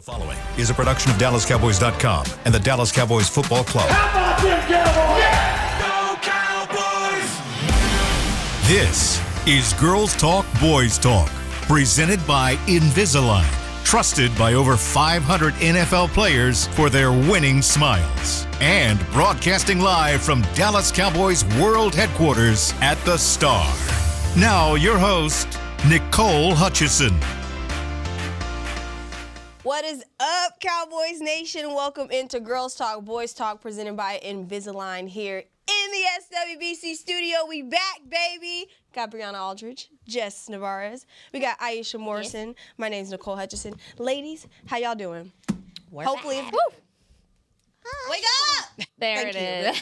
The following is a production of DallasCowboys.com and the Dallas Cowboys Football Club. How about them Cowboys? Yeah! Go Cowboys! This is Girls Talk, Boys Talk, presented by Invisalign, trusted by over 500 NFL players for their winning smiles, and broadcasting live from Dallas Cowboys World Headquarters at the Star. Now, your host, Nicole Hutchison. What is up, Cowboys Nation? Welcome into Girls Talk, Boys Talk, presented by Invisalign here in the SWBC studio. We back, baby. Got Brianna Aldridge, Jess Navarez. We got Aisha Morrison. Yes. My name's Nicole Hutchison. Ladies, how y'all doing? We're Hopefully, back. woo. Wake up! There it is.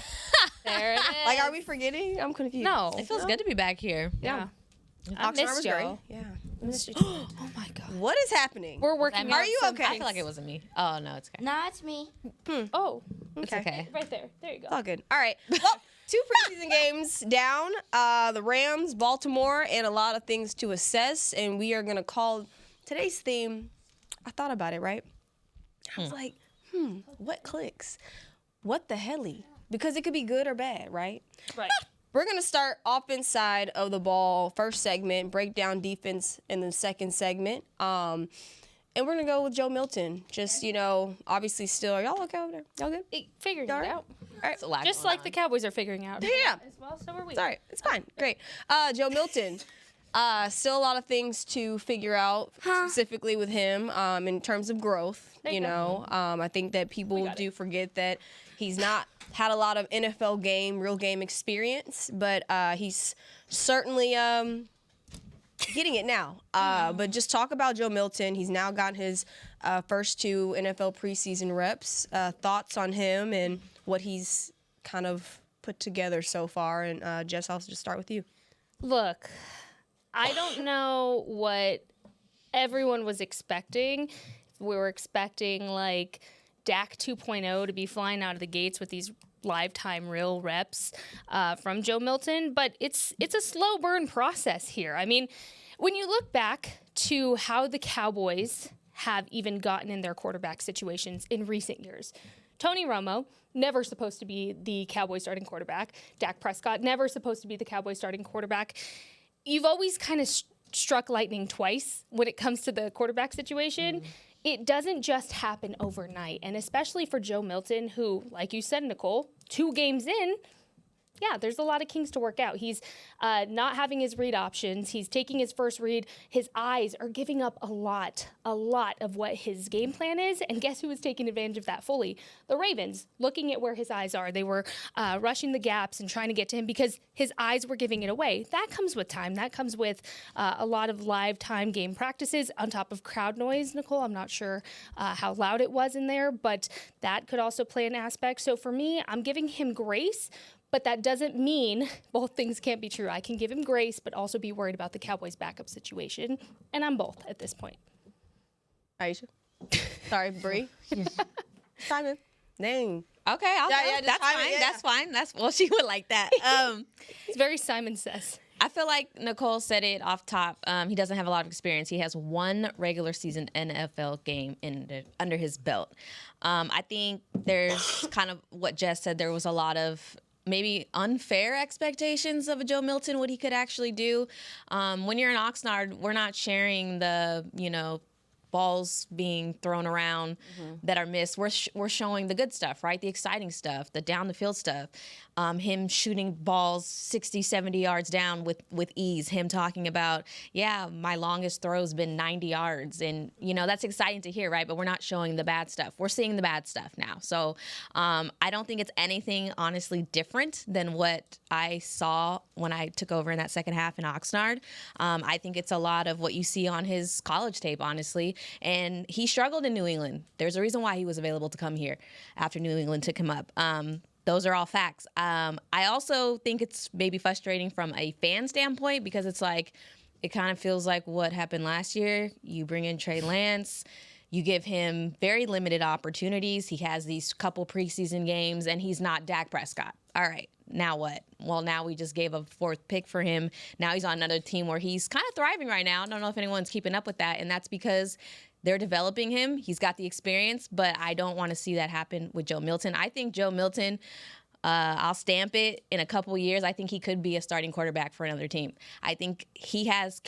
There it is. Like, are we forgetting? I'm confused. No. It feels good to be back here. Yeah. I missed y'all. Yeah. I missed you. Oh my God. What is happening? We're working. Are you okay? I feel like it wasn't me. Oh, no, it's okay. Nah, it's me. Oh, it's okay. Right there. There you go. All good. All right. Well, 2 preseason games down. The Rams, Baltimore, and a lot of things to assess. And we are going to call today's theme. I thought about it, right? I was like, what clicks? What the Helly? Because it could be good or bad, right? Right. We're going to start offense side of the ball, first segment, break down defense in the second segment. And we're going to go with Joe Milton. Just, obviously still, are y'all okay over there? Y'all good? Figuring it All right. out. All right. Just like the Cowboys are figuring out. Yeah. As well, so are we. It's all right. It's fine. Great. Joe Milton. Still a lot of things to figure out, specifically with him in terms of growth. I think that people do forget that he's not had a lot of NFL real game experience, but he's certainly getting it now. But just talk about Joe Milton. He's now got his first 2 NFL preseason reps. Thoughts on him and what he's kind of put together so far. And Jess, I'll just start with you. Look, I don't know what everyone was expecting. We were expecting like Dak 2.0 to be flying out of the gates with these lifetime real reps from Joe Milton, but it's a slow burn process here. I mean, when you look back to how the Cowboys have even gotten in their quarterback situations in recent years, Tony Romo, never supposed to be the Cowboys starting quarterback. Dak Prescott, never supposed to be the Cowboys starting quarterback. You've always kind of struck lightning twice when it comes to the quarterback situation. It doesn't just happen overnight. And especially for Joe Milton, who, like you said, Nicole, 2 games in, yeah, there's a lot of kinks to work out. He's not having his read options. He's taking his first read. His eyes are giving up a lot of what his game plan is. And guess who is taking advantage of that fully? The Ravens, looking at where his eyes are. They were rushing the gaps and trying to get to him because his eyes were giving it away. That comes with time. That comes with a lot of live time game practices on top of crowd noise, Nicole. I'm not sure how loud it was in there, but that could also play an aspect. So for me, I'm giving him grace. But that doesn't mean both things can't be true. I can give him grace, but also be worried about the Cowboys' backup situation. And I'm both at this point. Aisha. Sorry, Bree. Simon. Name. Okay, I'll go. That's fine. Yeah. That's fine. Well, she would like that. It's very Simon Says. I feel like Nicole said it off top. He doesn't have a lot of experience. He has 1 regular season NFL game under his belt. I think there's kind of what Jess said. There was a lot of maybe unfair expectations of a Joe Milton, what he could actually do. When you're in Oxnard, we're not sharing the, balls being thrown around that are missed. We're showing the good stuff, right? The exciting stuff, the down the field stuff. Him shooting balls 60, 70 yards down with ease. Him talking about, my longest throw's been 90 yards. And, that's exciting to hear, right? But we're not showing the bad stuff. We're seeing the bad stuff now. So I don't think it's anything, honestly, different than what I saw when I took over in that second half in Oxnard. I think it's a lot of what you see on his college tape, honestly. And he struggled in New England. There's a reason why he was available to come here after New England took him up. Those are all facts. I also think it's maybe frustrating from a fan standpoint because it's like it kind of feels like what happened last year. You bring in Trey Lance. You give him very limited opportunities. He has these couple preseason games, and he's not Dak Prescott. All right, now what? Well, now we just gave a 4th pick for him. Now he's on another team where he's kind of thriving right now. I don't know if anyone's keeping up with that, and that's because they're developing him. He's got the experience, but I don't want to see that happen with Joe Milton. I think Joe Milton, I'll stamp it in a couple years. I think he could be a starting quarterback for another team. I think he has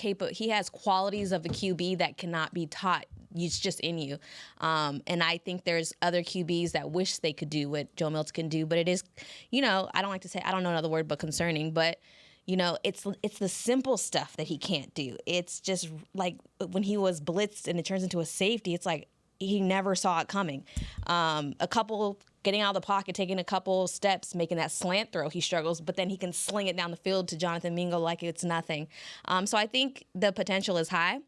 qualities of a QB that cannot be taught. It's just in you. And I think there's other QBs that wish they could do what Joe Milton can do. But it is, I don't like to say, I don't know another word but concerning, but it's the simple stuff that he can't do. It's just like when he was blitzed and it turns into a safety, it's like he never saw it coming. Getting out of the pocket, taking a couple steps, making that slant throw, he struggles, but then he can sling it down the field to Jonathan Mingo like it's nothing. So I think the potential is high.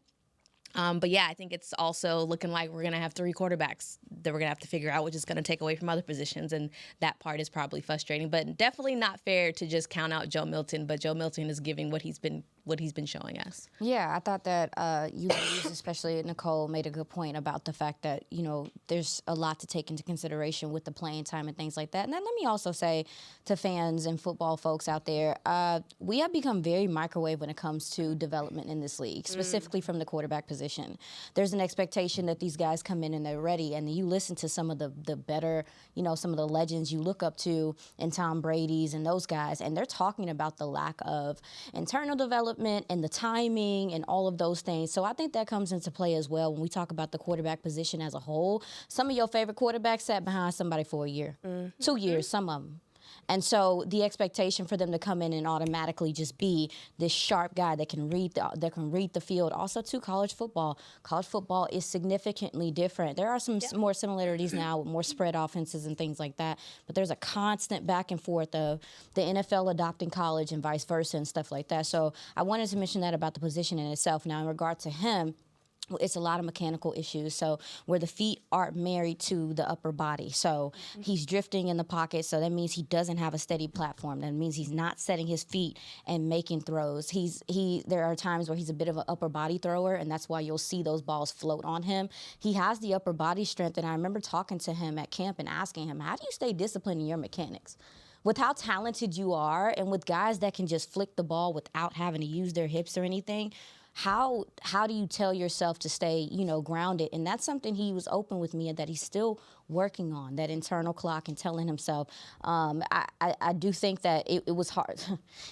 But yeah, I think it's also looking like we're going to have 3 quarterbacks that we're going to have to figure out, which is going to take away from other positions. And that part is probably frustrating, but definitely not fair to just count out Joe Milton. But Joe Milton is giving what he's been showing us. Yeah, I thought that you ladies, especially Nicole, made a good point about the fact that, there's a lot to take into consideration with the playing time and things like that. And then let me also say to fans and football folks out there, we have become very microwave when it comes to development in this league, specifically from the quarterback position. There's an expectation that these guys come in and they're ready. And you listen to some of the better, some of the legends you look up to, and Tom Brady's and those guys, and they're talking about the lack of internal development and the timing and all of those things. So I think that comes into play as well when we talk about the quarterback position as a whole. Some of your favorite quarterbacks sat behind somebody for a year, 2 years, some of them. And so the expectation for them to come in and automatically just be this sharp guy that can read the field. Also, too, college football. College football is significantly different. There are some more similarities now with more spread offenses and things like that. But there's a constant back and forth of the NFL adopting college and vice versa and stuff like that. So I wanted to mention that about the position in itself. Now, in regard to him, it's a lot of mechanical issues. So where the feet aren't married to the upper body. So he's drifting in the pocket. So that means he doesn't have a steady platform. That means he's not setting his feet and making throws. There are times where he's a bit of an upper body thrower, and that's why you'll see those balls float on him. He has the upper body strength, and I remember talking to him at camp and asking him, how do you stay disciplined in your mechanics? With how talented you are and with guys that can just flick the ball without having to use their hips or anything, how do you tell yourself to stay, grounded? And that's something he was open with me and that he's still working on, that internal clock, and telling himself. I do think that it was hard.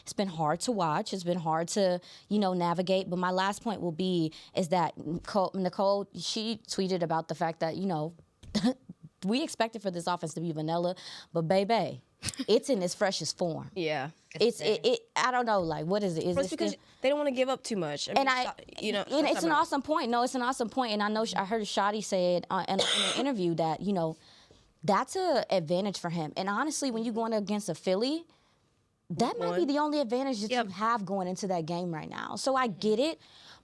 It's been hard to watch. It's been hard to, navigate. But my last point will be is that Nicole, she tweeted about the fact that, we expected for this offense to be vanilla, but baby, it's in its freshest form. Yeah. I don't know, like, what is it? It's because they don't want to give up too much. And it's an awesome point. No, it's an awesome point. And I know I heard Shadi say it in an interview that, that's an advantage for him. And honestly, when you're going against a Philly, that might be the only advantage that you have going into that game right now. So I get it.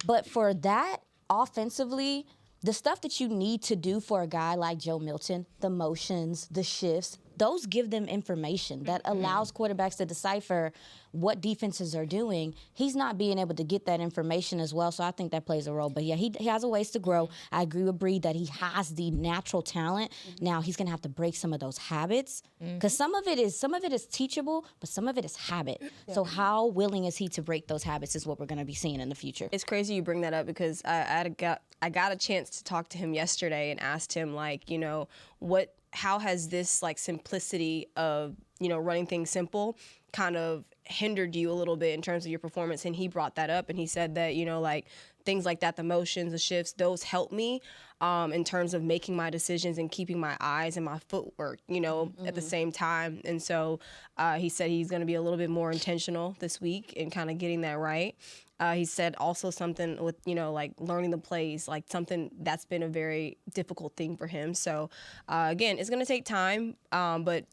But for that, offensively, the stuff that you need to do for a guy like Joe Milton, the motions, the shifts, those give them information that allows quarterbacks to decipher what defenses are doing. He's not being able to get that information as well, so I think that plays a role. But yeah, he has a ways to grow. I agree with Bree that he has the natural talent. Now he's gonna have to break some of those habits because some of it is teachable, but some of it is habit. So how willing is he to break those habits is what we're gonna be seeing in the future. It's crazy you bring that up because I got a chance to talk to him yesterday and asked him, like, how has this, like, simplicity of, running things simple kind of hindered you a little bit in terms of your performance? And he brought that up, and he said that, like, things like that, the motions, the shifts, those help me in terms of making my decisions and keeping my eyes and my footwork, at the same time. And so he said he's going to be a little bit more intentional this week in kind of getting that right. He said also something with, like learning the plays, like something that's been a very difficult thing for him. So, again, it's going to take time. But,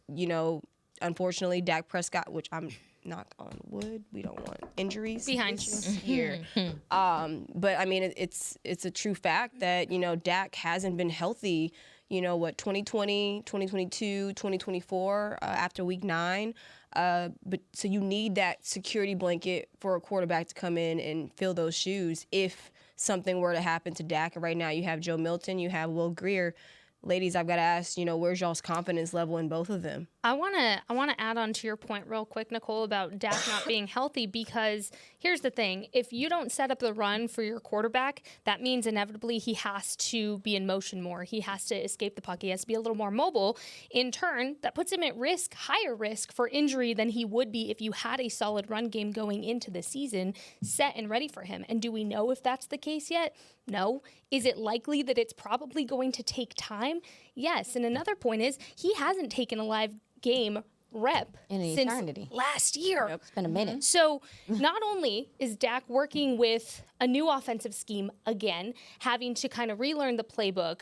unfortunately, Dak Prescott, which I'm knock on wood, we don't want injuries behind you here. But, I mean, it's a true fact that, Dak hasn't been healthy, 2020, 2022, 2024 after week 9. But so you need that security blanket for a quarterback to come in and fill those shoes if something were to happen to Dak. And right now you have Joe Milton, you have Will Grier. Ladies, I've got to ask, where's y'all's confidence level in both of them? I wanna add on to your point real quick, Nicole, about Dak not being healthy, because here's the thing. If you don't set up the run for your quarterback, that means inevitably he has to be in motion more. He has to escape the puck. He has to be a little more mobile. In turn, that puts him at risk, higher risk for injury than he would be if you had a solid run game going into the season set and ready for him. And do we know if that's the case yet? No. Is it likely that it's probably going to take time? Yes. And another point is he hasn't taken a live game rep In an since eternity. last year. It's been a minute. So not only is Dak working with a new offensive scheme again, having to kind of relearn the playbook,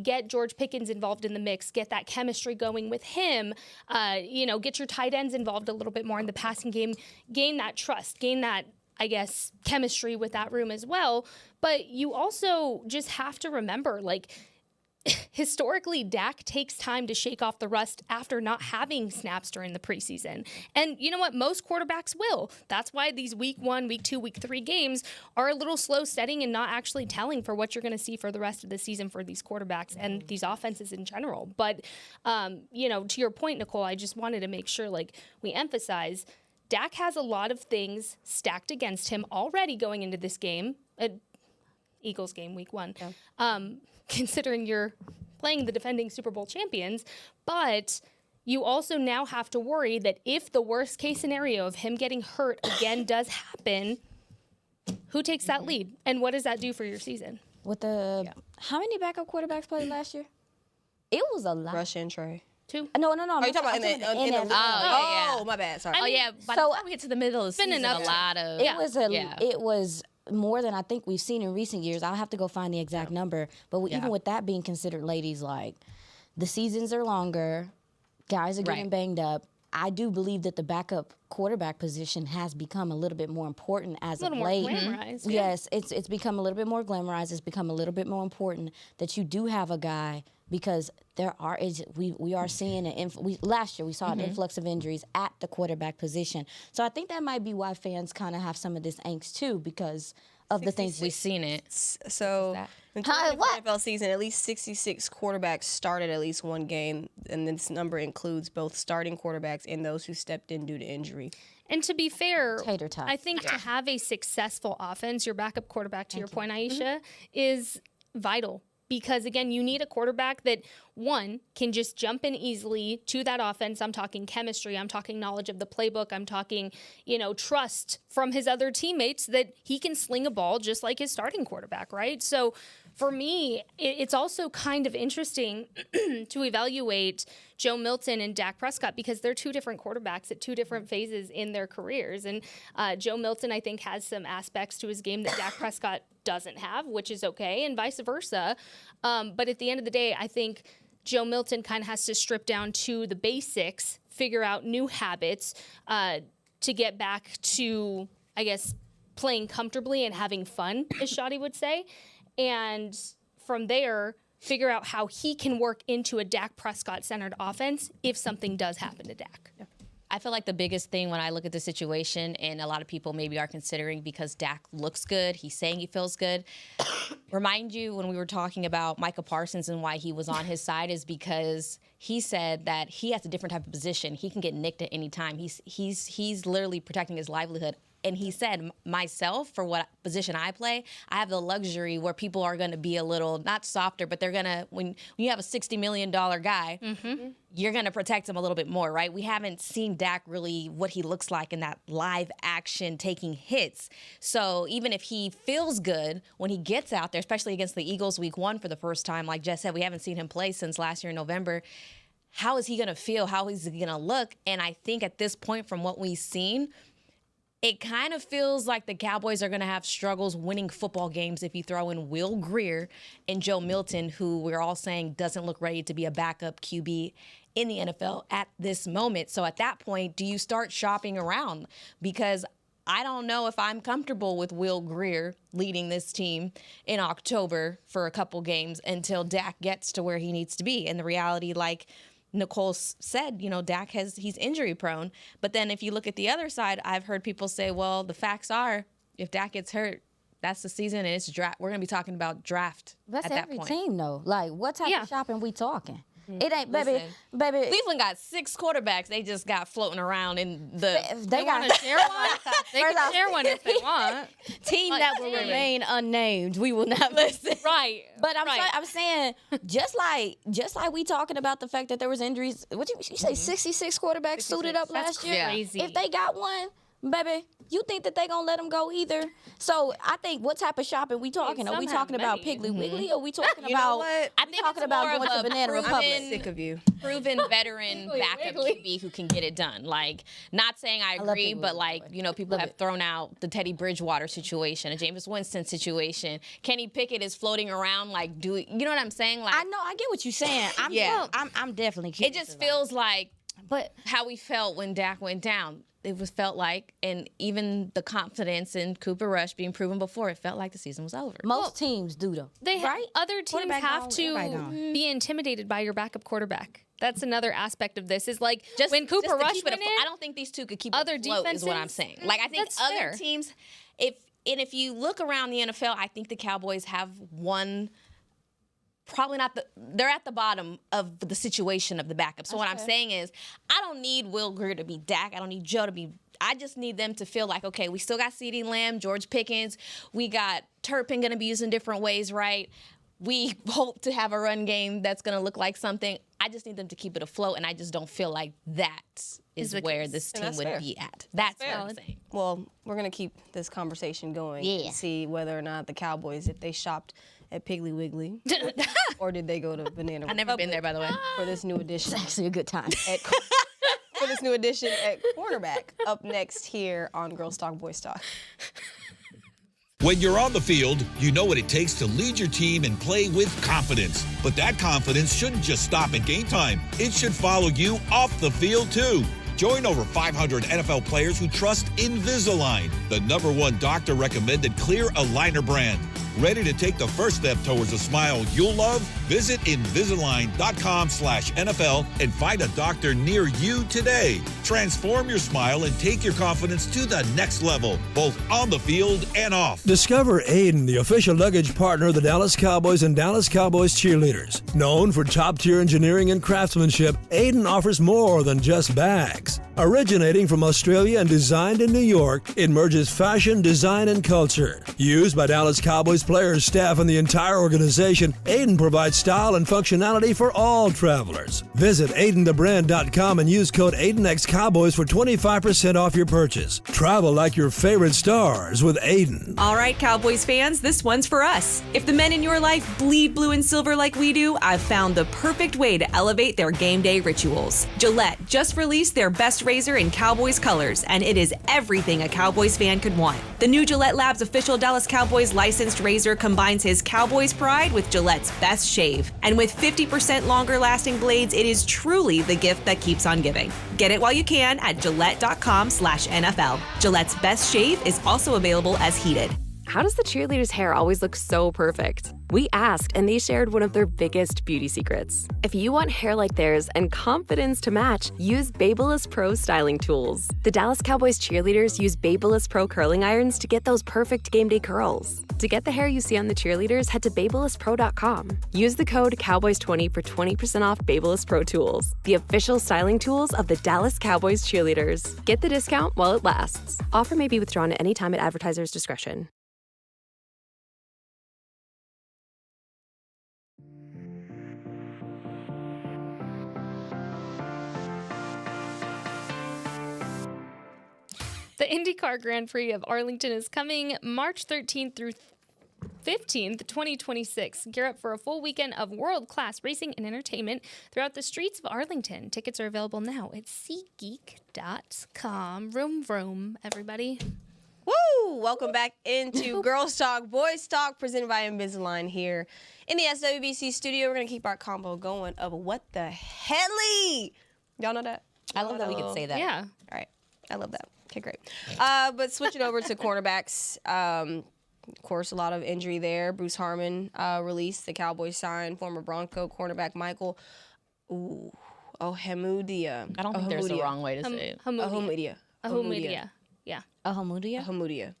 get George Pickens involved in the mix, get that chemistry going with him, get your tight ends involved a little bit more in the passing game, gain that trust, gain that, I guess, chemistry with that room as well. But you also just have to remember, historically, Dak takes time to shake off the rust after not having snaps during the preseason. And you know what? Most quarterbacks will. That's why these week 1, week 2, week 3 games are a little slow setting and not actually telling for what you're going to see for the rest of the season for these quarterbacks and these offenses in general. But, to your point, Nicole, I just wanted to make sure, we emphasize Dak has a lot of things stacked against him already going into this game, Eagles game, week 1. Yeah. Considering you're playing the defending Super Bowl champions, but you also now have to worry that if the worst case scenario of him getting hurt again does happen, who takes that lead? And what does that do for your season? How many backup quarterbacks played last year? It was a lot. Rush and Trey. 2? No. Are you talking about in the NFL? Oh, my bad. Sorry. By the time we get to the middle of the season, a lot of... It was more than I think we've seen in recent years. I'll have to go find the exact number. But even with that being considered, ladies, the seasons are longer. Guys are getting banged up. I do believe that the backup quarterback position has become a little bit more important as of late. More glamorized. Yes, it's become a little bit more glamorized. It's become a little bit more important that you do have a guy, because we are seeing last year we saw an influx of injuries at the quarterback position. So I think that might be why fans kind of have some of this angst too, because of the things we've seen it. So in the NFL season, at least 66 quarterbacks started at least one game, and this number includes both starting quarterbacks and those who stepped in due to injury. And to be fair, Tater tot. I think to have a successful offense, your backup quarterback, to your point, Aisha, is vital. Because, again, you need a quarterback that, one, can just jump in easily to that offense. I'm talking chemistry. I'm talking knowledge of the playbook. I'm talking, trust from his other teammates that he can sling a ball just like his starting quarterback, right? So, for me, it's also kind of interesting to evaluate Joe Milton and Dak Prescott, because they're two different quarterbacks at two different phases in their careers. And Joe Milton, I think, has some aspects to his game that Dak Prescott doesn't have, which is okay, and vice versa. But at the end of the day, I think Joe Milton kind of has to strip down to the basics, figure out new habits to get back to, I guess, playing comfortably and having fun, as Shadi would say. And from there, figure out how he can work into a Dak Prescott-centered offense if something does happen to Dak. Yeah. I feel like the biggest thing when I look at the situation, and a lot of people maybe are considering because Dak looks good, he's saying he feels good. Remind you when we were talking about Micah Parsons and why he was on his side is because he said that he has a different type of position. He can get nicked at any time. He's literally protecting his livelihood. And he said, myself, for what position I play, I have the luxury where people are going to be a little, not softer, but they're going to, when you have a $60 million guy, you're going to protect him a little bit more, right? We haven't seen Dak really what he looks like in that live action taking hits. So even if he feels good when he gets out there, especially against the Eagles week 1 for the first time, like Jess said, we haven't seen him play since last year in November. How is he going to feel? How is he going to look? And I think at this point, from what we've seen, it kind of feels like the Cowboys are going to have struggles winning football games if you throw in Will Grier and Joe Milton, who we're all saying doesn't look ready to be a backup QB in the NFL at this moment. So at that point, do you start shopping around? Because I don't know if I'm comfortable with Will Grier leading this team in October for a couple games until Dak gets to where he needs to be. And the reality, like Nicole said, Dak he's injury prone. But then if you look at the other side, I've heard people say, well, the facts are if Dak gets hurt, that's the season and it's draft. We're going to be talking about draft That's at that every point. team, though. Like, what type of shopping we talking? It ain't, baby. Cleveland got 6 quarterbacks. They just got floating around in the They want to share one? They can share one if they want. team that will remain unnamed. We will not listen. Right. But I'm saying, just like we talking about the fact that there was injuries. What you say? 66 quarterbacks suited up last year. Crazy. If they got one, baby, you think that they gonna let them go either? So I think, what type of shopping we talking? Are we talking about Piggly Wiggly? Or are we talking about? You know what? I think talking it's about more going of to a Banana Republic. Sick of you. proven veteran backup QB who can get it done. Like, not saying I agree, but like, you know, people have thrown out the Teddy Bridgewater situation, a Jameis Winston situation. Kenny Pickett is floating around. Like, you know what I'm saying? Like, I know, I get what you're saying. I'm definitely it curious. just feels like, but how we felt when Dak went down. It was felt like, and even the confidence in Cooper Rush being proven before, it felt like the season was over. most teams do though. Other teams Quarterback have gone, to everybody gone. be intimidated by your backup quarterback. That's another aspect of this. Is like Just when Cooper to Rush keep it went in. I don't think these two could keep other it afloat, is what I'm defenses, saying. Like, I think that's other fair. teams, if you look around the NFL, I think the Cowboys have one. Probably not they're at the bottom of the situation of the backup. So what I'm saying is, I don't need Will Grier to be Dak. I don't need Joe to be. I just need them to feel like, okay, we still got CeeDee Lamb, George Pickens. We got Turpin going to be used in different ways, right? We hope to have a run game that's going to look like something. I just need them to keep it afloat, and I just don't feel like that is where this team would be at. That's what I'm saying. Well, we're going to keep this conversation going and see whether or not the Cowboys, if they shopped at Piggly Wiggly, or did they go to Banana Republic? I've never been there, by the way. For this new edition. It's actually a good time. For this new edition at quarterback. Up next here on Girls Talk, Boys Talk. When you're on the field, you know what it takes to lead your team and play with confidence. But that confidence shouldn't just stop at game time. It should follow you off the field, too. Join over 500 NFL players who trust Invisalign, the #1 doctor-recommended clear aligner brand. Ready to take the first step towards a smile you'll love? Visit Invisalign.com/NFL and find a doctor near you today. Transform your smile and take your confidence to the next level, both on the field and off. Discover Aiden, the official luggage partner of the Dallas Cowboys and Dallas Cowboys cheerleaders. Known for top-tier engineering and craftsmanship, Aiden offers more than just bags. Originating from Australia and designed in New York, it merges fashion, design, and culture. Used by Dallas Cowboys players, staff, and the entire organization, Aiden provides style and functionality for all travelers. Visit AidenTheBrand.com and use code AidenXCowboys for 25% off your purchase. Travel like your favorite stars with Aiden. All right, Cowboys fans, this one's for us. If the men in your life bleed blue and silver like we do, I've found the perfect way to elevate their game day rituals. Gillette just released their best razor in Cowboys colors, and it is everything a Cowboys fan could want. The new Gillette Labs official Dallas Cowboys licensed razor combines his Cowboys pride with Gillette's best shave. And with 50% longer lasting blades, it is truly the gift that keeps on giving. Get it while you can at Gillette.com/NFL. Gillette's best shave is also available as heated. How does the cheerleader's hair always look so perfect? We asked, and they shared one of their biggest beauty secrets. If you want hair like theirs and confidence to match, use Babyliss Pro styling tools. The Dallas Cowboys cheerleaders use Babyliss Pro curling irons to get those perfect game day curls. To get the hair you see on the cheerleaders, head to BabylissPro.com. Use the code Cowboys20 for 20% off Babyliss Pro tools, the official styling tools of the Dallas Cowboys cheerleaders. Get the discount while it lasts. Offer may be withdrawn at any time at advertiser's discretion. The IndyCar Grand Prix of Arlington is coming March 13th through 15th, 2026. Gear up for a full weekend of world-class racing and entertainment throughout the streets of Arlington. Tickets are available now at SeatGeek.com. Vroom, vroom, everybody. Woo! Welcome back into Girls Talk, Boys Talk, presented by Invisalign here in the SWBC studio. We're going to keep our combo going of What the Helly? Y'all know that? I love that we could say that. Yeah. All right. I love that. Okay, great. But switching over to cornerbacks, of course, a lot of injury there. Bruce Harmon released. The Cowboys signed former Bronco cornerback Michael Ojemudia. I don't think there's a wrong way to say it. Ojemudia. Ahumudia. Yeah. Ahumudia? Ojemudia.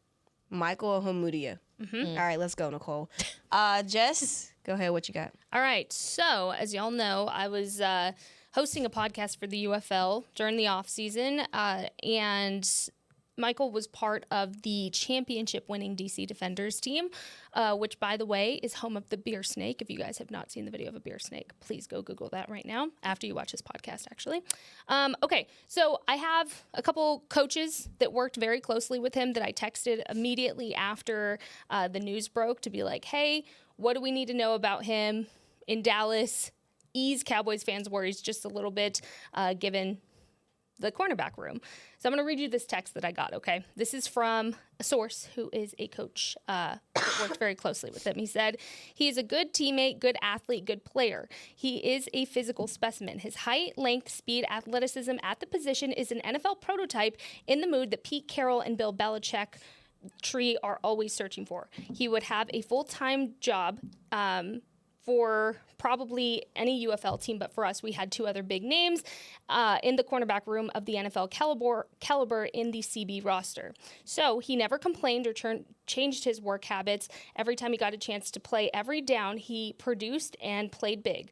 Michael Ojemudia. All right, let's go, Nicole. Jess, go ahead. What you got? All right. So, as y'all know, I was hosting a podcast for the UFL during the off season, and Michael was part of the championship-winning DC Defenders team, which, by the way, is home of the beer snake. If you guys have not seen the video of a beer snake, please go Google that right now after you watch this podcast, actually. Okay, so I have a couple coaches that worked very closely with him that I texted immediately after the news broke to be like, hey, what do we need to know about him in Dallas? Ease Cowboys fans' worries just a little bit, given the cornerback room. So I'm going to read you this text that I got, okay? This is from a source who is a coach that worked very closely with him. He said, he is a good teammate, good athlete, good player. He is a physical specimen. His height, length, speed, athleticism at the position is an NFL prototype in the mood that Pete Carroll and Bill Belichick tree are always searching for. He would have a full-time job for probably any UFL team, but for us, we had two other big names in the cornerback room of the NFL caliber in the CB roster. So he never complained or changed his work habits. Every time he got a chance to play every down, he produced and played big.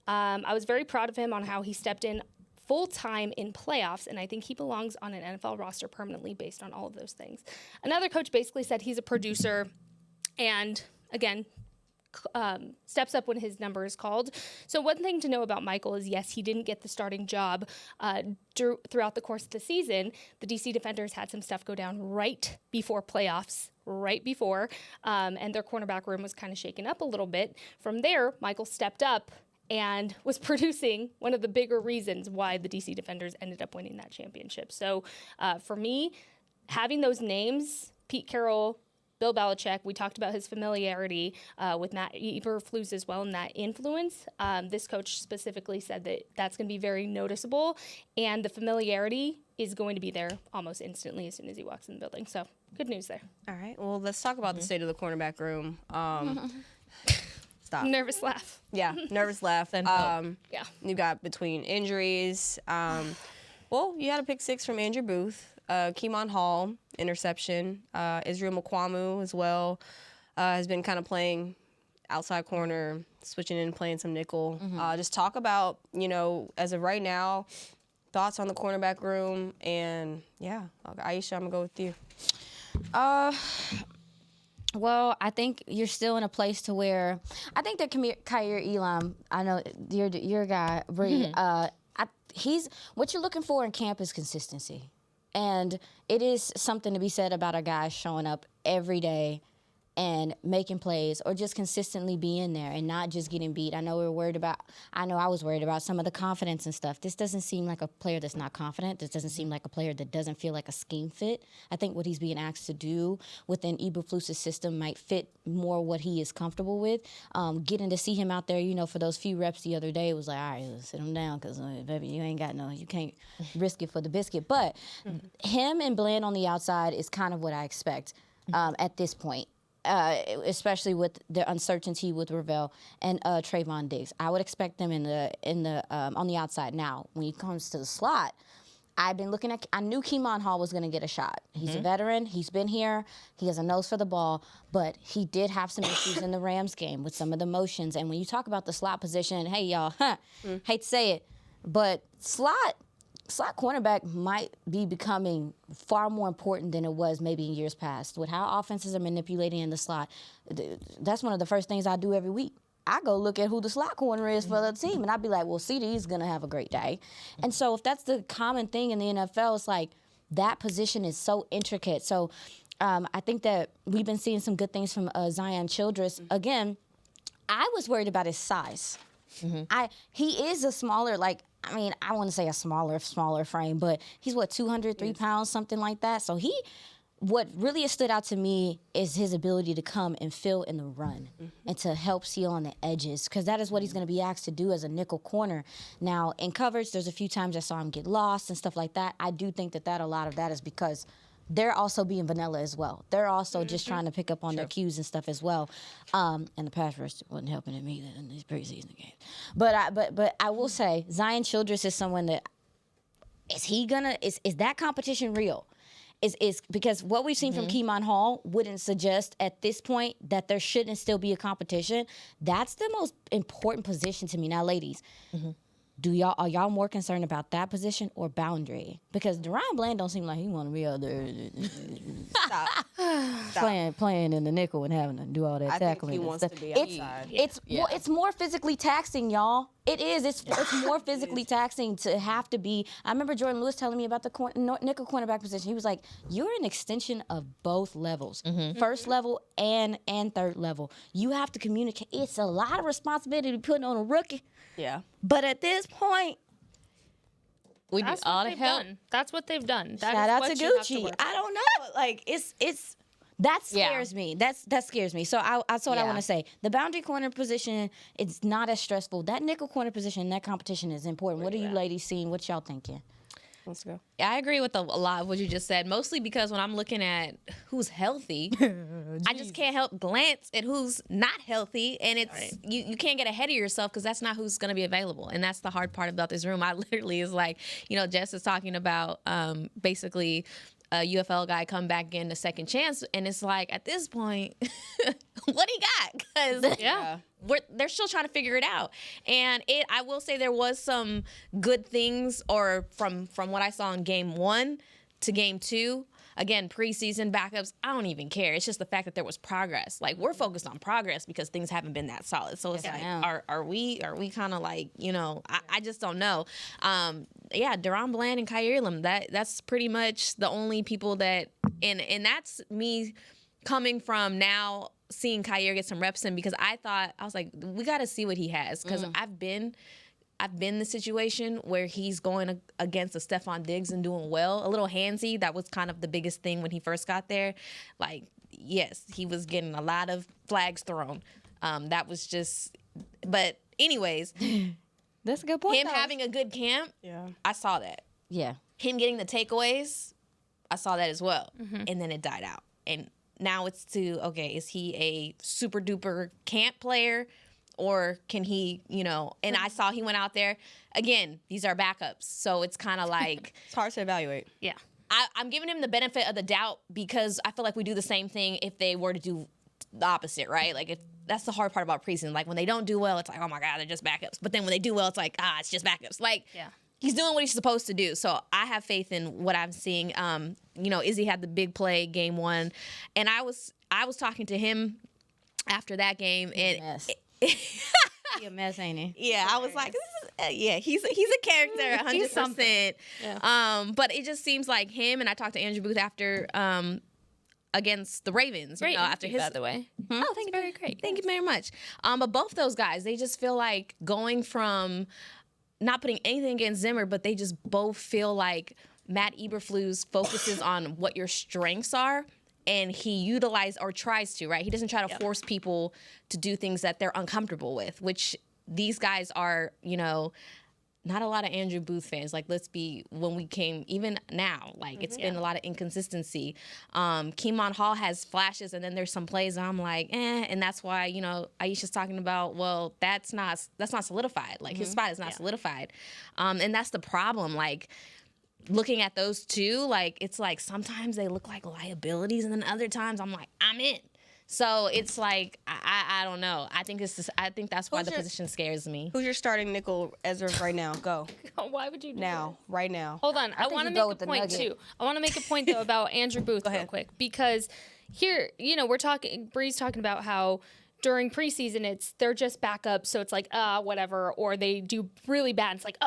I was very proud of him on how he stepped in full-time in playoffs, and I think he belongs on an NFL roster permanently based on all of those things. Another coach basically said he's a producer, and again, steps up when his number is called. So one thing to know about Michael is, yes, he didn't get the starting job throughout the course of the season. The DC Defenders had some stuff go down right before playoffs, and their cornerback room was kind of shaken up a little bit. From there, Michael stepped up and was producing one of the bigger reasons why the DC Defenders ended up winning that championship. So for me, having those names, Pete Carroll, Bill Belichick, we talked about his familiarity with Matt Eberflus as well and that influence. This coach specifically said that that's going to be very noticeable, and the familiarity is going to be there almost instantly as soon as he walks in the building. So good news there. All right. Well, let's talk about the state of the cornerback room. Stop. Nervous laugh. Yeah, nervous laugh. Yeah. You got between injuries. Well, you had a pick six from Andrew Booth. Keemon Hall, interception. Israel Mukwamu as well has been kind of playing outside corner, switching in, playing some nickel. Just talk about, as of right now, thoughts on the cornerback room. And, yeah, Aisha, I'm going to go with you. Well, I think you're still in a place to where I think that Kyer Elam, I know your guy, Bree, he's what you're looking for in camp is consistency. And it is something to be said about a guy showing up every day and making plays or just consistently being there and not just getting beat. I know I was worried about some of the confidence and stuff. This doesn't seem like a player that's not confident. This doesn't seem like a player that doesn't feel like a scheme fit. I think what he's being asked to do within Eberflus' system might fit more what he is comfortable with. Getting to see him out there, for those few reps the other day, it was like, all right, let's sit him down because, baby, you can't risk it for the biscuit. But him and Bland on the outside is kind of what I expect at this point. Especially with the uncertainty with Ravel and Trayvon Diggs, I would expect them on the outside. Now, when it comes to the slot, I knew Keemon Hall was going to get a shot. He's a veteran. He's been here. He has a nose for the ball, but he did have some issues in the Rams game with some of the motions. And when you talk about the slot position, hey y'all, hate to say it, but slot cornerback might be becoming far more important than it was maybe in years past. With how offenses are manipulating in the slot, that's one of the first things I do every week. I go look at who the slot corner is for the team, and I'd be like, well, CD's going to have a great day. And so if that's the common thing in the NFL, it's like that position is so intricate. So I think that we've been seeing some good things from Zion Childress. Again, I was worried about his size. He is a smaller, I want to say a smaller frame, but he's 203 pounds, something like that. So what really stood out to me is his ability to come and fill in the run and to help seal on the edges, because that is what he's going to be asked to do as a nickel corner. Now, in coverage, there's a few times I saw him get lost and stuff like that. I do think that a lot of that is because they're also being vanilla as well. They're also just trying to pick up on their cues and stuff as well. And the pass rush wasn't helping him either in these preseason games. But I will say Zion Childress is someone that is that competition real? is because what we've seen from Keemon Hall wouldn't suggest at this point that there shouldn't still be a competition. That's the most important position to me. Now, ladies, are y'all more concerned about that position or boundary? Because Deron Bland don't seem like he want to be out there playing in the nickel and having to do all that I tackling. think he wants to be outside. It's more physically taxing, y'all. It is. It's more physically taxing to have to be. I remember Jordan Lewis telling me about the nickel cornerback position. He was like, "You're an extension of both levels, first level and third level. You have to communicate. It's a lot of responsibility to put on a rookie. Yeah. But at this point, We need That's all what the they've help. done. That's what they've done. That shout is out what to you have Gucci. work I don't know. Like it's that scares me. That scares me. So that's what I want to say. The boundary corner position, it's not as stressful. That nickel corner position, that competition is important. What are you ladies seeing? What y'all thinking? Let's go. I agree with a lot of what you just said, mostly because when I'm looking at who's healthy, I just can't help glance at who's not healthy, and it's you can't get ahead of yourself because that's not who's going to be available, and that's the hard part about this room. I literally is like, Jess is talking about basically a UFL guy come back in a second chance, and it's like at this point, what he got? Because they're still trying to figure it out. And I will say there was some good things, or from what I saw in game 1 to game 2. Again, preseason backups, I don't even care. It's just the fact that there was progress. Like, we're focused on progress because things haven't been that solid. So it's are we kind of like, I just don't know. Deron Bland and Kyer Elam, that's pretty much the only people that, and that's me coming from now seeing Kyer get some reps in, because I was like, we got to see what he has, because I've been in the situation where he's going against a Stephon Diggs and doing well, a little handsy. That was kind of the biggest thing when he first got there. Like, yes, he was getting a lot of flags thrown. That was just, but anyways, that's a good point. Him having a good camp, I saw that. Yeah. Him getting the takeaways, I saw that as well. And then it died out. And now it's is he a super duper camp player, or can he, and I saw he went out there. Again, these are backups, so it's kind of like. It's hard to evaluate. Yeah. I'm giving him the benefit of the doubt, because I feel like we do the same thing if they were to do the opposite, right? Like, if that's the hard part about preseason. Like, when they don't do well, it's like, oh my God, they're just backups. But then when they do well, it's like, it's just backups. Like, he's doing what he's supposed to do. So I have faith in what I'm seeing. Izzy had the big play game 1, and I was talking to him after that game, and He a mess, ain't he? Yeah, I was like, he's a character, 100%. But it just seems like him, and I talked to Andrew Booth after against the Ravens. Great after interview, by the way. Oh, thank you. Very great. Thank you very much. But both those guys, they just feel like going from not putting anything against Zimmer, but they just both feel like Matt Eberflus focuses on what your strengths are, and he utilizes or tries to, right? He doesn't try to force people to do things that they're uncomfortable with, which these guys are, not a lot of Andrew Booth fans. Like, when we came, even now, like, it's been a lot of inconsistency. Keemon Hall has flashes, and then there's some plays I'm like, and that's why, Aisha's talking about, well, that's not solidified. Like, his spot is not solidified. And that's the problem. Like, looking at those two, like, it's like sometimes they look like liabilities, and then other times I'm like, I'm in. So it's like, I don't know. I think that's why the position scares me. Who's your starting nickel as of right now? Go. Why would you do now? that? Right now. Hold on. I want to make a point too. I want to make a point though about Andrew Booth real quick, because here, Bree's talking about how during preseason they're just backups, so it's like whatever, or they do really bad. And it's like,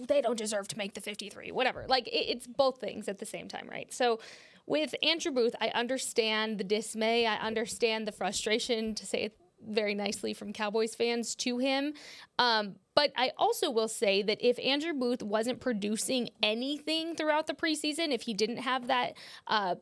they don't deserve to make the 53, whatever. Like, it's both things at the same time, right? So with Andrew Booth, I understand the dismay. I understand the frustration, to say it very nicely, from Cowboys fans to him. But I also will say that if Andrew Booth wasn't producing anything throughout the preseason, if he didn't have that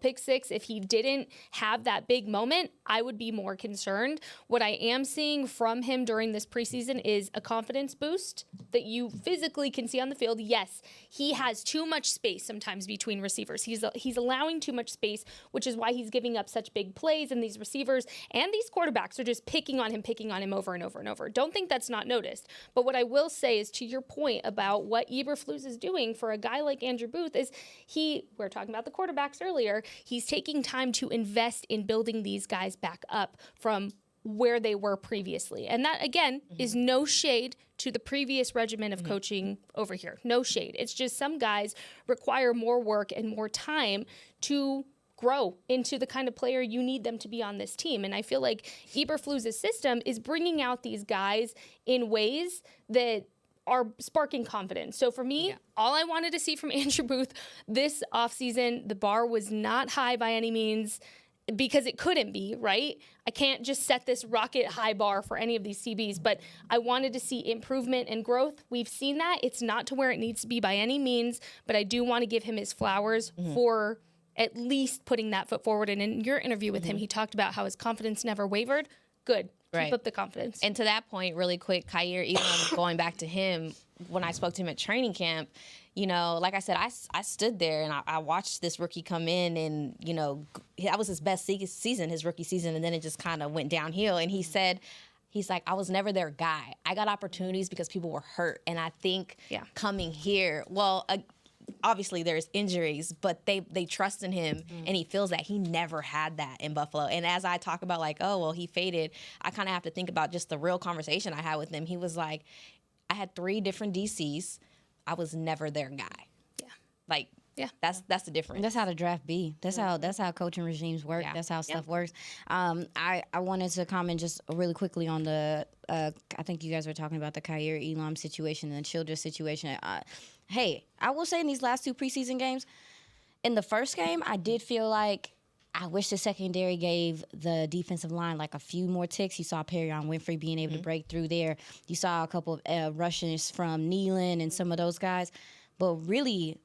pick six, if he didn't have that big moment, I would be more concerned. What I am seeing from him during this preseason is a confidence boost that you physically can see on the field. Yes, he has too much space sometimes between receivers. He's allowing too much space, which is why he's giving up such big plays, and these receivers and these quarterbacks are just picking on him over and over and over. Don't think that's not noticed. But what I will say is, to your point about what Eberflus is doing for a guy like Andrew Booth, is we were talking about the quarterbacks earlier. He's taking time to invest in building these guys back up from where they were previously. And that, again, is no shade to the previous regimen of coaching over here. No shade. It's just some guys require more work and more time to grow into the kind of player you need them to be on this team. And I feel like Eberflus' system is bringing out these guys in ways that are sparking confidence. So for me, all I wanted to see from Andrew Booth this offseason, the bar was not high by any means, because it couldn't be, right? I can't just set this rocket high bar for any of these CBs, but I wanted to see improvement and growth. We've seen that. It's not to where it needs to be by any means, but I do want to give him his flowers for at least putting that foot forward. And in your interview with him, he talked about how his confidence never wavered. Good. Keep up the confidence. And to that point, really quick, Kyer, even going back to him, when I spoke to him at training camp, you know, like I said, I stood there and I watched this rookie come in, and, you know, that was his best season, his rookie season, and then it just kind of went downhill. And he said, he's like, I was never their guy. I got opportunities because people were hurt. And I think coming here, well, obviously there's injuries, but they trust in him, and he feels that he never had that in Buffalo. And as I talk about, like, oh, well, he faded, I kind of have to think about just the real conversation I had with him. He was like, I had 3 different DCs. I was never their guy. Yeah. Like, that's the difference. That's how the draft be. That's how coaching regimes work. That's how stuff works. I wanted to comment just really quickly on the I think you guys were talking about the Kyer Elam situation and the Childress situation. Hey, I will say in these last 2 preseason games, in the first game, I did feel like I wish the secondary gave the defensive line like a few more ticks. You saw Perrion Winfrey being able to break through there. You saw a couple of rushes from Nealon and some of those guys. But really,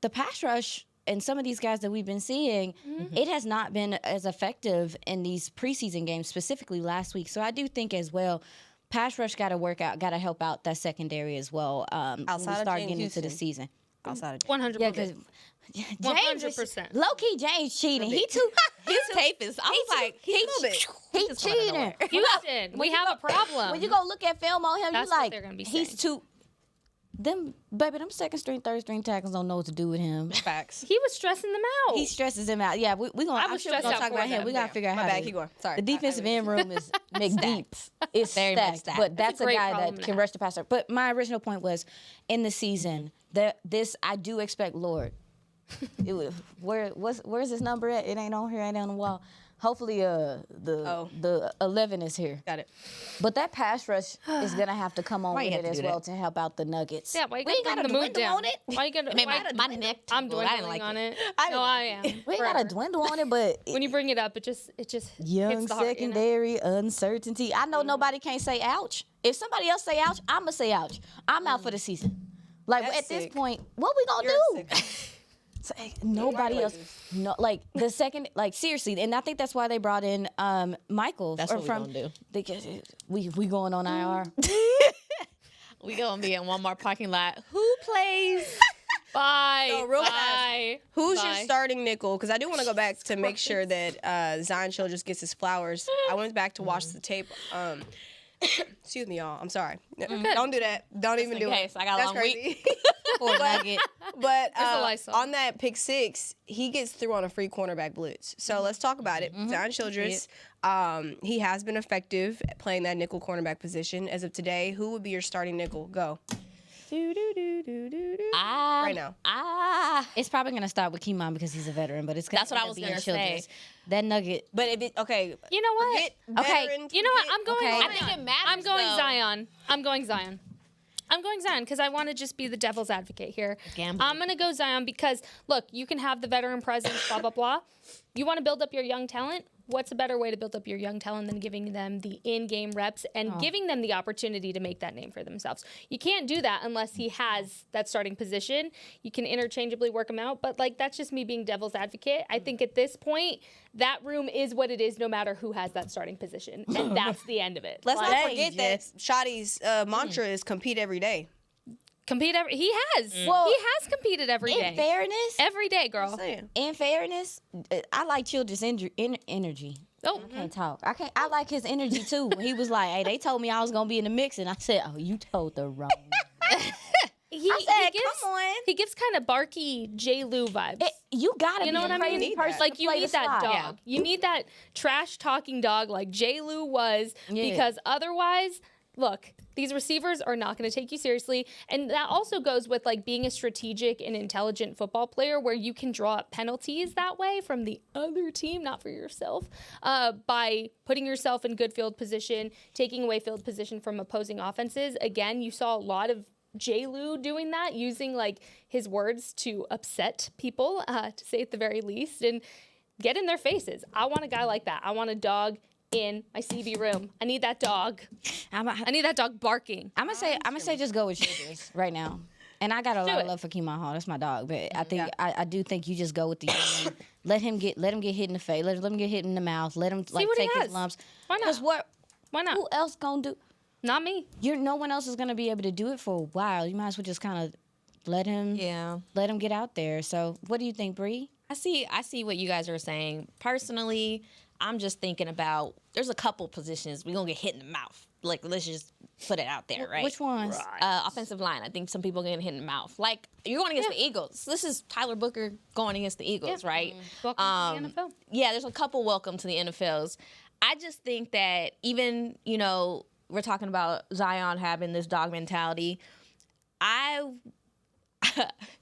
the pass rush and some of these guys that we've been seeing, it has not been as effective in these preseason games, specifically last week. So I do think as well, pass rush got to work out, got to help out that secondary as well when we start getting into the season. Outside of 100%. Yeah, because 100%. Low-key James cheating. His tape is, I was like, he's cheating. Houston, we have a problem. When you go look at film on him, That's you what like, they're gonna be he's saying. too. Them second string, third string tackles don't know what to do with him. Facts. He was stressing them out. He stresses them out. Yeah, we gonna. I I'm was sure we're stressed gonna out talk for about him. them. We gotta figure out My how bad. to. Keep going. Sorry. The defensive end room is McDeep. It's Very much stacked, stacked. but that's That's a a great guy problem that to can have. rush the passer. But my original point was, in the season, that this I do expect Lord. Where's his number at? It ain't on here. Ain't on the wall. Hopefully, the 11 is here. Got it. But that pass rush is gonna have to come on with it as well to help out the Nuggets. Yeah, why you we ain't gotta got to bring the mood dwindle down? on it. Why you gotta? my neck I'm tingled. I didn't dwindling like on it. it. I am. We ain't got Forever. to dwindle on it, but When you bring it up, it just young hits the heart, you know? secondary uncertainty. I know nobody can't say ouch. If somebody else say ouch, I'ma say ouch. I'm out for the season. Like That's at this sick. point, what we gonna You're do? So, nobody else, no, like the second, like seriously, and I think that's why they brought in Michael. That's what we gonna do. Because we going on IR. We gonna be in Walmart parking lot. Who plays? Bye. No, real Bye. Who's Bye. your starting nickel? Because I do want to go back to make sure that Zion Childress gets his flowers. I went back to watch the tape. Excuse me, y'all. I'm sorry. Don't do that. Don't even do okay, it. so I got a That's long crazy. week. Poor Nugget. But a Lysol. on that pick 6, he gets through on a free cornerback blitz. So let's talk about it. Zion Childress, he has been effective at playing that nickel cornerback position. As of today, who would be your starting nickel? Go. Right now. It's probably gonna start with Kemon because he's a veteran, but it's gonna That's what I end was up being gonna Childress. say. That Nugget. But if it, okay. You know what? Forget Okay. veteran, You know what? I'm going. Okay. Zion. I think it matters, I'm going though. Zion. I'm going Zion. I'm going Zion because I want to just be the devil's advocate here. Gamble. I'm going to go Zion because, look, you can have the veteran presence, blah, blah, blah. You want to build up your young talent? What's a better way to build up your young talent than giving them the in-game reps and giving them the opportunity to make that name for themselves? You can't do that unless he has that starting position. You can interchangeably work him out, but like that's just me being devil's advocate. I think at this point, that room is what it is no matter who has that starting position, and that's the end of it. Let's Like, not forget that Shotty's mantra is compete every day. compete every. He has. Well, He has competed every day. In fairness, Every day, girl. Saying. in fairness, I like Childress' energy. Oh, I can't talk. I like his energy too. He was like, "Hey, they told me I was gonna be in the mix," and I said, "Oh, you told the wrong." He gives kind of barky J. Lou vibes. You gotta, you know be what I a mean? crazy person Like to you play need the that slot. dog. You need that trash talking dog like J. Lou was, because otherwise, look, these receivers are not going to take you seriously. And that also goes with like being a strategic and intelligent football player, where you can draw up penalties that way from the other team, not for yourself, by putting yourself in good field position, taking away field position from opposing offenses. Again, you saw a lot of J. Lou doing that, using like his words to upset people, to say at the very least, and get in their faces. I want a guy like that. I want a dog in my CB room. I need that dog. I need that dog barking. I'm gonna say just go with Shivers right now. And I got a lot of love for Keemon Hall. That's my dog. But I think I do think you just go with the young. Let him get hit in the face. Let him get hit in the mouth. Let him like take his lumps. Why not? Why not? Who else gonna do? Not me. No one else is gonna be able to do it for a while. You might as well just kind of let him get out there. So what do you think, Bree? I see what you guys are saying. Personally, I'm just thinking about, there's a couple positions we're going to get hit in the mouth. Like, let's just put it out there, right? Which ones? Offensive line. I think some people get hit in the mouth. Like, you're going against the Eagles. This is Tyler Booker going against the Eagles, right? Welcome to the NFL. Yeah, there's a couple welcome to the NFLs. I just think that even, we're talking about Zion having this dog mentality.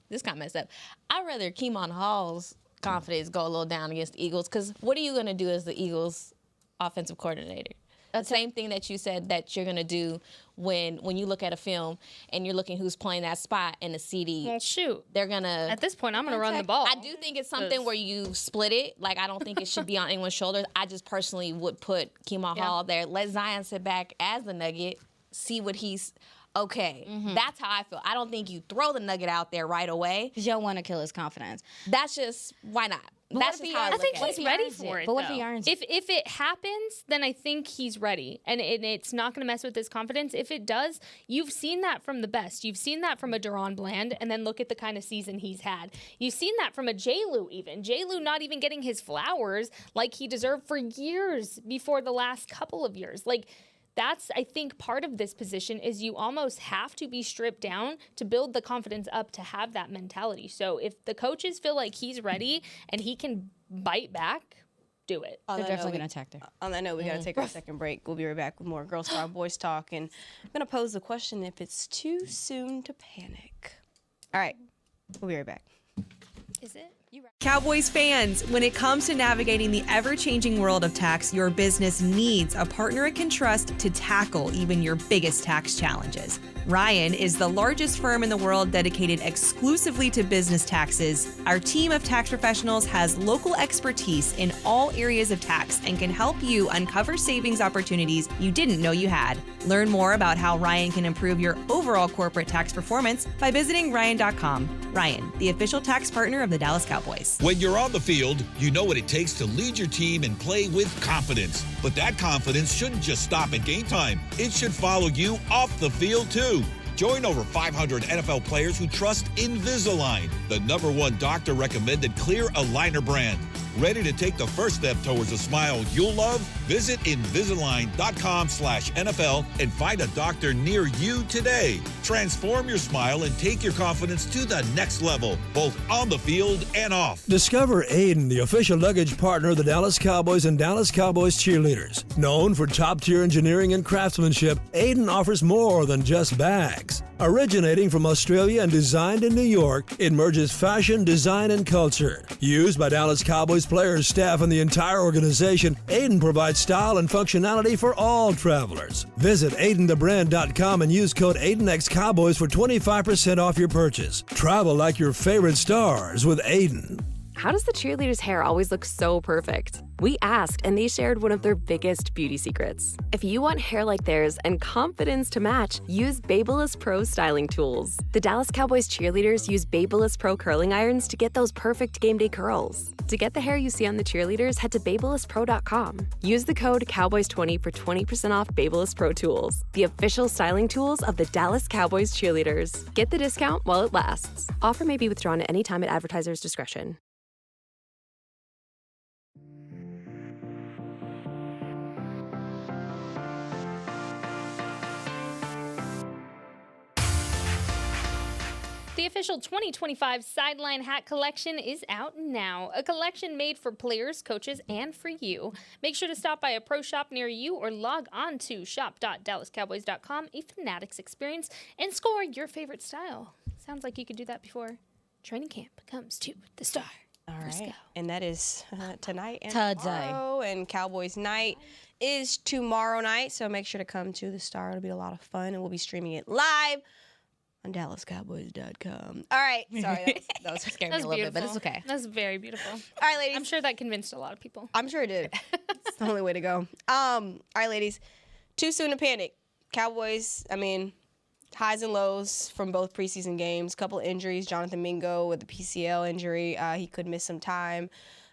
This kind of messed up. I'd rather Keemon Hall's confidence go a little down against the Eagles, because what are you going to do as the Eagles offensive coordinator? The same thing that you said that you're going to do when you look at a film and you're looking who's playing that spot in the CD. Well, shoot. They're going to... At this point, I'm going to run the ball. I do think it's something where you split it. Like, I don't think it should be on anyone's shoulders. I just personally would put Keemon Hall there. Let Zion sit back as the Nugget, see what he's... Okay, that's how I feel. I don't think you throw the Nugget out there right away. Because you don't want to kill his confidence. That's just, why not? That's just how I think he's ready for it. But what if he earns it? If it happens, then I think he's ready, and it's not going to mess with his confidence. If it does, you've seen that from the best. You've seen that from a Deron Bland, and then look at the kind of season he's had. You've seen that from a J. Lou even. J. Lou not even getting his flowers like he deserved for years before the last couple of years. Like, that's, I think, part of this position is you almost have to be stripped down to build the confidence up to have that mentality. So if the coaches feel like he's ready and he can bite back, do it. They're definitely going to attack there. On that note, we got to take our second break. We'll be right back with more Girls Talk, Boys Talk. And I'm going to pose the question if it's too soon to panic. All right. We'll be right back. Is it? Cowboys fans, when it comes to navigating the ever-changing world of tax, your business needs a partner it can trust to tackle even your biggest tax challenges. Ryan is the largest firm in the world dedicated exclusively to business taxes. Our team of tax professionals has local expertise in all areas of tax and can help you uncover savings opportunities you didn't know you had. Learn more about how Ryan can improve your overall corporate tax performance by visiting Ryan.com. Ryan, the official tax partner of the Dallas Cowboys. When you're on the field, you know what it takes to lead your team and play with confidence. But that confidence shouldn't just stop at game time. It should follow you off the field, too. Join over 500 NFL players who trust Invisalign, the #1 doctor-recommended clear aligner brand. Ready to take the first step towards a smile you'll love? Visit Invisalign.com/NFL and find a doctor near you today. Transform your smile and take your confidence to the next level, both on the field and off. Discover Aiden, the official luggage partner of the Dallas Cowboys and Dallas Cowboys cheerleaders. Known for top-tier engineering and craftsmanship, Aiden offers more than just bags. Originating from Australia and designed in New York, it merges fashion, design, and culture. Used by Dallas Cowboys players, staff, and the entire organization, Aiden provides style and functionality for all travelers. Visit AidenTheBrand.com and use code AidenXCowboys for 25% off your purchase. Travel like your favorite stars with Aiden. How does the cheerleader's hair always look so perfect? We asked, and they shared one of their biggest beauty secrets. If you want hair like theirs and confidence to match, use Babyliss Pro styling tools. The Dallas Cowboys cheerleaders use Babyliss Pro curling irons to get those perfect game day curls. To get the hair you see on the cheerleaders, head to BabylissPro.com. Use the code Cowboys20 for 20% off Babyliss Pro tools, the official styling tools of the Dallas Cowboys cheerleaders. Get the discount while it lasts. Offer may be withdrawn at any time at advertiser's discretion. The official 2025 Sideline Hat Collection is out now. A collection made for players, coaches, and for you. Make sure to stop by a pro shop near you or log on to shop.dallascowboys.com, a Fanatics experience, and score your favorite style. Sounds like you could do that before training camp comes to the Star. All right. And that is tonight and Today. tomorrow. And Cowboys night is tomorrow night. So make sure to come to the Star. It'll be a lot of fun. And we'll be streaming it live on DallasCowboys.com. All right. Sorry, that was Scared me a little bit, but it's okay. That's very beautiful. All right, ladies. I'm sure that convinced a lot of people. I'm sure it did. It's the only way to go. All right, ladies. Too soon to panic. Cowboys, highs and lows from both preseason games. Couple injuries. Jonathan Mingo with the PCL injury. He could miss some time.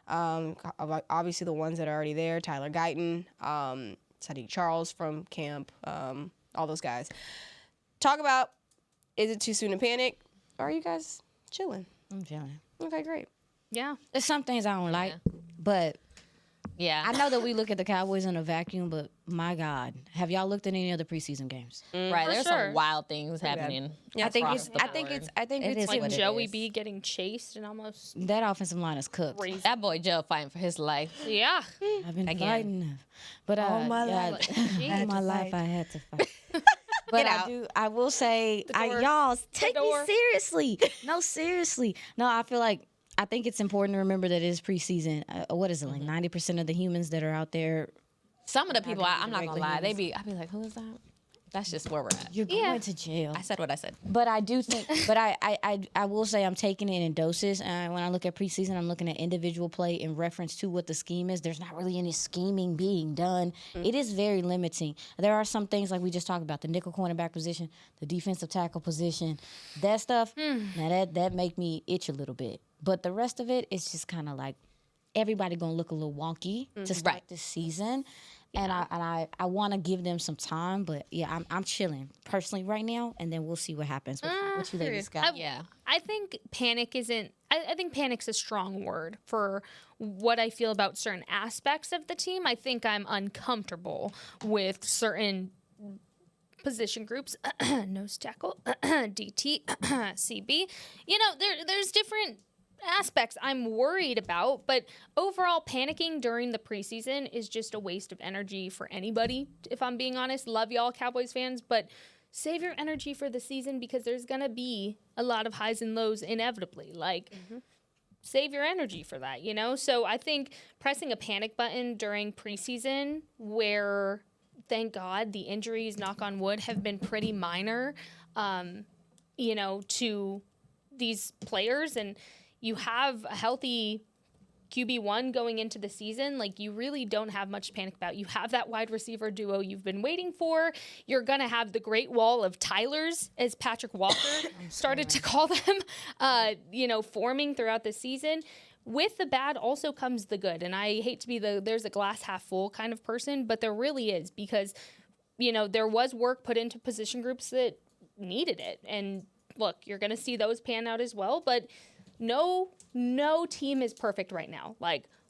Obviously, the ones that are already there. Tyler Guyton, Sadiq Charles from camp, all those guys. Talk about, is it too soon to panic? Or are you guys chilling? I'm chilling. Okay, great. Yeah. There's some things I don't like, but Yeah. I know that we look at the Cowboys in a vacuum, but my God, have y'all looked at any of the preseason games? Right. For There's sure. some wild things happening. Yeah, I think across it's. the I think board. it's. I think It it's is Like what it Joey is. B getting chased and almost That offensive line is cooked. crazy. That boy Joe fighting for his life. Yeah. I've been Again. fighting, but All my yeah, life. all my life I had to fight. But Get out. I will say, door. y'all take me door. seriously. No, seriously. No, I think it's important to remember that it is preseason. What is it, like 90% of the humans that are out there? Some of the people, I'm not gonna regular lie, humans. I'd be like, who is that? That's just where we're at. You're going to jail. I said what I said. But I do think, but I will say I'm taking it in doses. When I look at preseason, I'm looking at individual play in reference to what the scheme is. There's not really any scheming being done. It is very limiting. There are some things like we just talked about, the nickel cornerback position, the defensive tackle position, that stuff. Now that make me itch a little bit. But the rest of it is just kind of like everybody gonna look a little wonky to start this season. And I want to give them some time, but yeah, I'm chilling personally right now, and then we'll see what happens. What you ladies got? I think panic isn't. I think panic's a strong word for what I feel about certain aspects of the team. I think I'm uncomfortable with certain position groups, nose tackle, DT, CB. There's different aspects I'm worried about, but overall panicking during the preseason is just a waste of energy for anybody, if I'm being honest. Love y'all Cowboys fans, but save your energy for the season because there's gonna be a lot of highs and lows inevitably. Save your energy for that, So I think pressing a panic button during preseason, where thank God the injuries, knock on wood, have been pretty minor, to these players, and you have a healthy QB1 going into the season, you really don't have much to panic about. You have that wide receiver duo you've been waiting for. You're going to have the great wall of Tylers, as Patrick Walker started to call them, forming throughout the season. With the bad also comes the good. And I hate to be there's a glass half full kind of person, but there really is, because, there was work put into position groups that needed it. And look, you're going to see those pan out as well, but no team is perfect right now.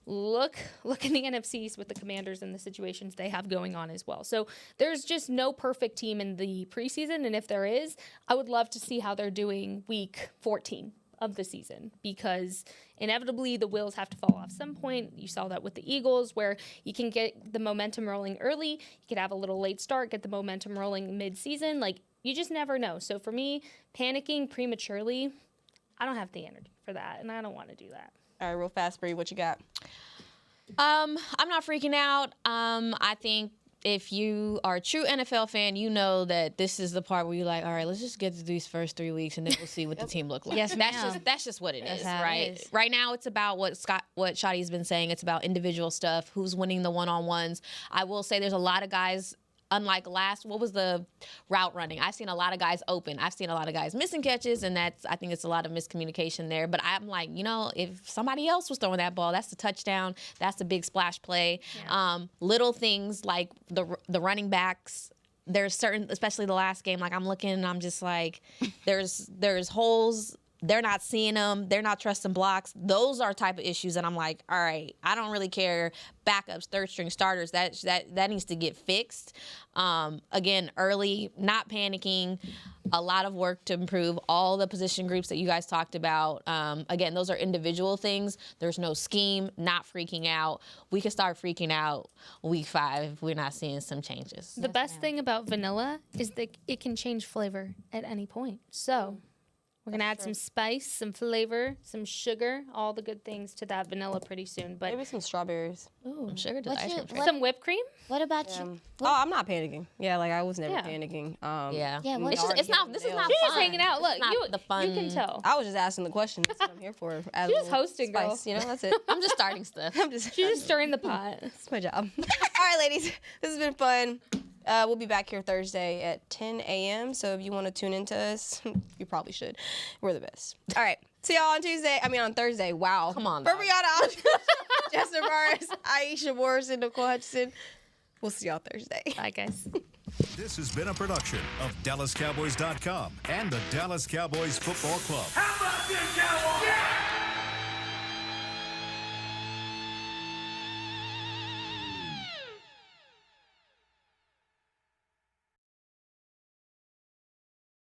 Look in the NFCs with the Commanders and the situations they have going on as well. So there's just no perfect team in the preseason, and if there is, I would love to see how they're doing week 14 of the season, because inevitably the wheels have to fall off some point. You saw that with the Eagles, where you can get the momentum rolling early. You could have a little late start, get the momentum rolling mid-season. You just never know. So for me, panicking prematurely, I don't have the energy for that, and I don't want to do that. All right, real fast, Bree, what you got? I'm not freaking out. I think if you are a true NFL fan, you know that this is the part where you're like, all right, let's just get through these first 3 weeks, and then we'll see what the team look like. Yes, that's just what it is, how it right? is. Right now, it's about what Shotty's been saying. It's about individual stuff, who's winning the one-on-ones. I will say there's a lot of guys. Unlike what was the route running? I've seen a lot of guys open. I've seen a lot of guys missing catches, and I think it's a lot of miscommunication there. But I'm like, if somebody else was throwing that ball, that's the touchdown. That's the big splash play. Yeah. Little things like the running backs. There's certain, especially the last game, I'm looking and I'm just like, there's holes they're not seeing them. They're not trusting blocks. Those are type of issues. And I'm like, all right, I don't really care. Backups, third string starters, that needs to get fixed. Again, early, not panicking. A lot of work to improve all the position groups that you guys talked about. Again, those are individual things. There's no scheme, not freaking out. We can start freaking out week 5 if we're not seeing some changes. The best thing about vanilla is that it can change flavor at any point. So we're going to add some spice, some flavor, some sugar, all the good things to that vanilla pretty soon. But Maybe some strawberries. Ooh, sugar to the ice cream. some whipped cream. What about you? Oh, I'm not panicking. Yeah, like I was never panicking. Yeah. Yeah, It's just, it's not, this is not She's fun. just hanging out. Look, It's not the fun. you can tell. I was just asking the question. That's what I'm here for. She's just hosting, girl. spice, you know, that's it. I'm just starting stuff. She's just stirring the pot. That's my job. All right, ladies, this has been fun. We'll be back here Thursday at 10 a.m. So if you want to tune into us, you probably should. We're the best. All right. See y'all on Thursday. Wow. Come on, For dog. Brianna, Justin Burris, Aisha Morrison, Nicole Hutchinson. We'll see y'all Thursday. Bye, guys. This has been a production of DallasCowboys.com and the Dallas Cowboys Football Club. How about this, Cowboys? Yeah!